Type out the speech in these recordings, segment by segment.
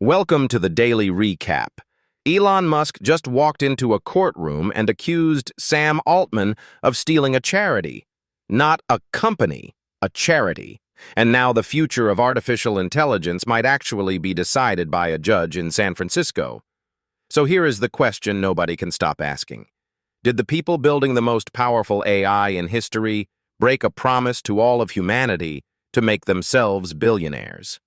Welcome to the Daily Recap. Elon Musk just walked into a courtroom and accused Sam Altman of stealing a charity. Not a company, a charity. And now the future of artificial intelligence might actually be decided by a judge in San Francisco. So here is the question nobody can stop asking. Did the people building the most powerful AI in history break a promise to all of humanity to make themselves billionaires?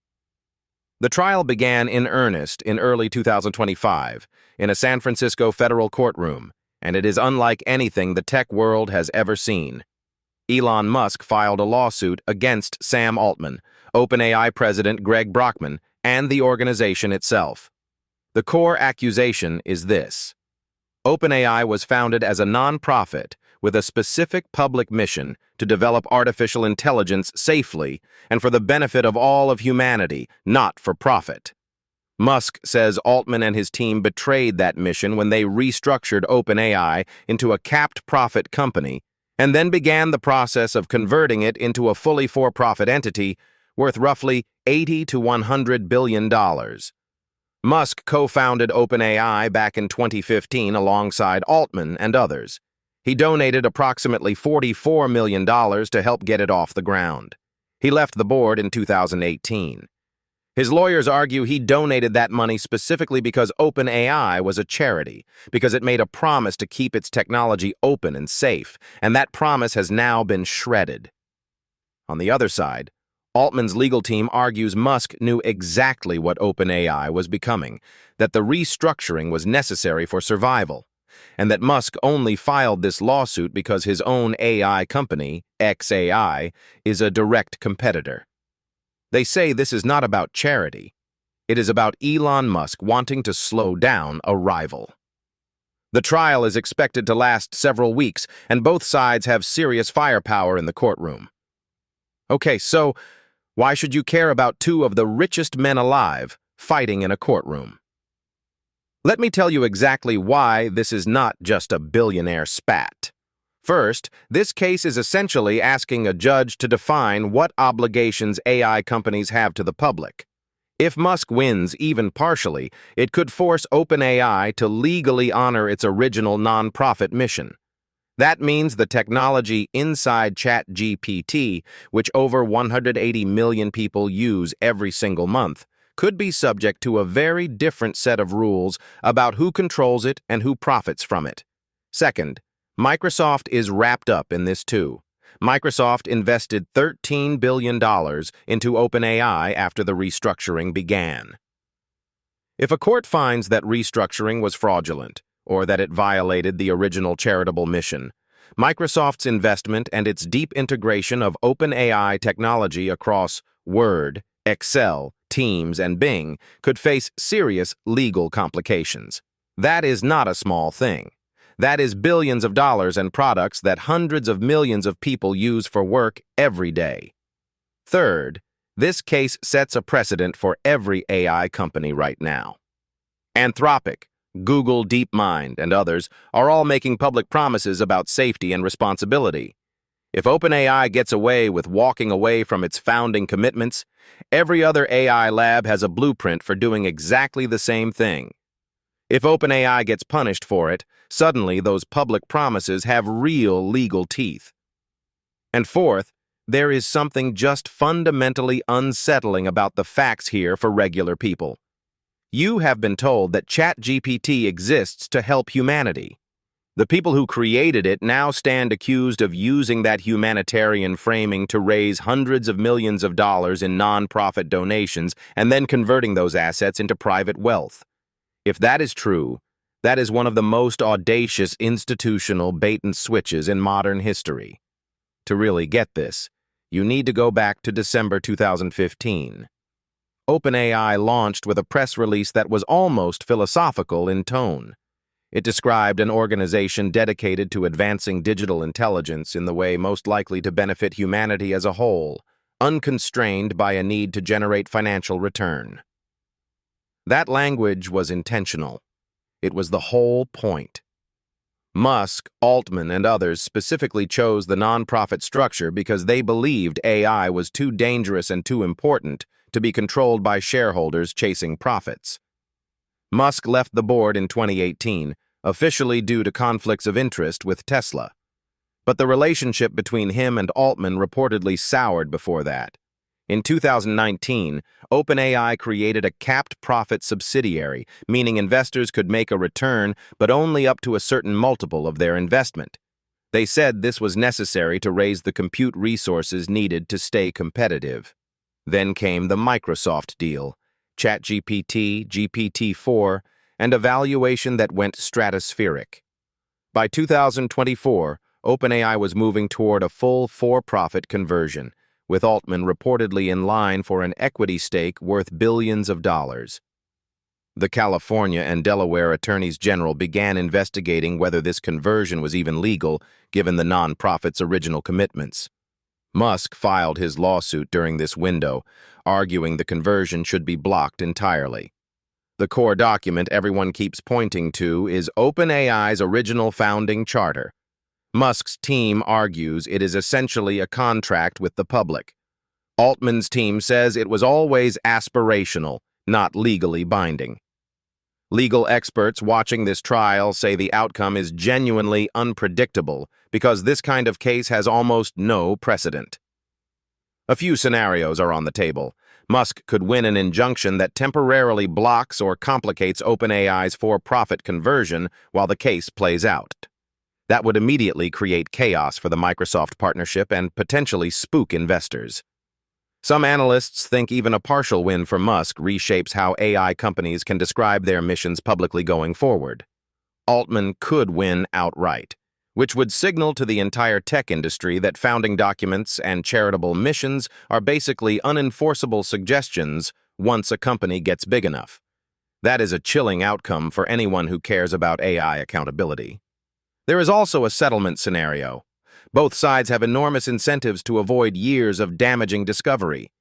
The trial began in earnest in early 2025 in a San Francisco federal courtroom, and it is unlike anything the tech world has ever seen. Elon Musk filed a lawsuit against Sam Altman, OpenAI president Greg Brockman, and the organization itself. The core accusation is this: OpenAI was founded as a nonprofit with a specific public mission to develop artificial intelligence safely and for the benefit of all of humanity, not for profit. Musk says Altman and his team betrayed that mission when they restructured OpenAI into a capped profit company and then began the process of converting it into a fully for-profit entity worth roughly $80 to $100 billion. Musk co-founded OpenAI back in 2015 alongside Altman and others. He donated approximately $44 million to help get it off the ground. He left the board in 2018. His lawyers argue he donated that money specifically because OpenAI was a charity, because it made a promise to keep its technology open and safe, and that promise has now been shredded. On the other side, Altman's legal team argues Musk knew exactly what OpenAI was becoming, that the restructuring was necessary for survival, and that Musk only filed this lawsuit because his own AI company, xAI, is a direct competitor. They say this is not about charity. It is about Elon Musk wanting to slow down a rival. The trial is expected to last several weeks, and both sides have serious firepower in the courtroom. Okay, so why should you care about two of the richest men alive fighting in a courtroom? Let me tell you exactly why this is not just a billionaire spat. First, this case is essentially asking a judge to define what obligations AI companies have to the public. If Musk wins even partially, it could force OpenAI to legally honor its original nonprofit mission. That means the technology inside ChatGPT, which over 180 million people use every single month, could be subject to a very different set of rules about who controls it and who profits from it. Second, Microsoft is wrapped up in this too. Microsoft invested $13 billion into OpenAI after the restructuring began. If a court finds that restructuring was fraudulent, or that it violated the original charitable mission, Microsoft's investment and its deep integration of OpenAI technology across Word, Excel, Teams, and Bing could face serious legal complications. That is not a small thing. That is billions of dollars and products that hundreds of millions of people use for work every day. Third, this case sets a precedent for every AI company right now. Anthropic, Google, DeepMind, and others are all making public promises about safety and responsibility. If OpenAI gets away with walking away from its founding commitments, every other AI lab has a blueprint for doing exactly the same thing. If OpenAI gets punished for it, suddenly those public promises have real legal teeth. And fourth, there is something just fundamentally unsettling about the facts here for regular people. You have been told that ChatGPT exists to help humanity. The people who created it now stand accused of using that humanitarian framing to raise hundreds of millions of dollars in nonprofit donations and then converting those assets into private wealth. If that is true, that is one of the most audacious institutional bait-and-switches in modern history. To really get this, you need to go back to December 2015. OpenAI launched with a press release that was almost philosophical in tone. It described an organization dedicated to advancing digital intelligence in the way most likely to benefit humanity as a whole, unconstrained by a need to generate financial return. That language was intentional. It was the whole point. Musk, Altman, and others specifically chose the nonprofit structure because they believed AI was too dangerous and too important to be controlled by shareholders chasing profits. Musk left the board in 2018, officially due to conflicts of interest with Tesla. But the relationship between him and Altman reportedly soured before that. In 2019, OpenAI created a capped profit subsidiary, meaning investors could make a return but only up to a certain multiple of their investment. They said this was necessary to raise the compute resources needed to stay competitive. Then came the Microsoft deal, ChatGPT, GPT-4, and a valuation that went stratospheric. By 2024, OpenAI was moving toward a full for-profit conversion, with Altman reportedly in line for an equity stake worth billions of dollars. The California and Delaware attorneys general began investigating whether this conversion was even legal, given the nonprofit's original commitments. Musk filed his lawsuit during this window, arguing the conversion should be blocked entirely. The core document everyone keeps pointing to is OpenAI's original founding charter. Musk's team argues it is essentially a contract with the public. Altman's team says it was always aspirational, not legally binding. Legal experts watching this trial say the outcome is genuinely unpredictable because this kind of case has almost no precedent. A few scenarios are on the table. Musk could win an injunction that temporarily blocks or complicates OpenAI's for-profit conversion while the case plays out. That would immediately create chaos for the Microsoft partnership and potentially spook investors. Some analysts think even a partial win for Musk reshapes how AI companies can describe their missions publicly going forward. Altman could win outright, which would signal to the entire tech industry that founding documents and charitable missions are basically unenforceable suggestions once a company gets big enough. That is a chilling outcome for anyone who cares about AI accountability. There is also a settlement scenario. Both sides have enormous incentives to avoid years of damaging discovery.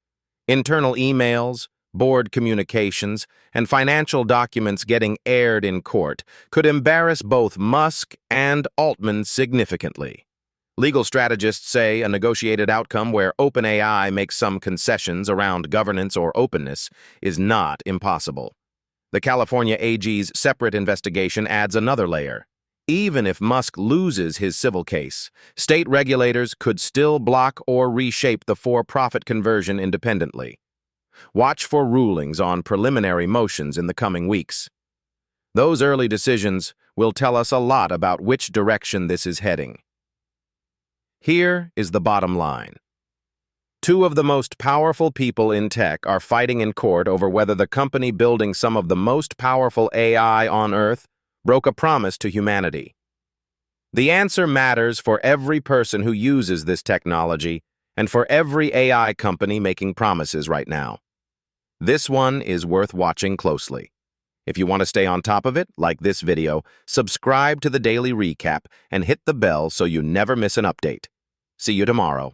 Internal emails, board communications, and financial documents getting aired in court could embarrass both Musk and Altman significantly. Legal strategists say a negotiated outcome where OpenAI makes some concessions around governance or openness is not impossible. The California AG's separate investigation adds another layer. Even if Musk loses his civil case, state regulators could still block or reshape the for-profit conversion independently. Watch for rulings on preliminary motions in the coming weeks. Those early decisions will tell us a lot about which direction this is heading. Here is the bottom line. Two of the most powerful people in tech are fighting in court over whether the company building some of the most powerful AI on Earth broke a promise to humanity. The answer matters for every person who uses this technology and for every AI company making promises right now. This one is worth watching closely. If you want to stay on top of it, like this video, subscribe to the Daily Recap and hit the bell so you never miss an update. See you tomorrow.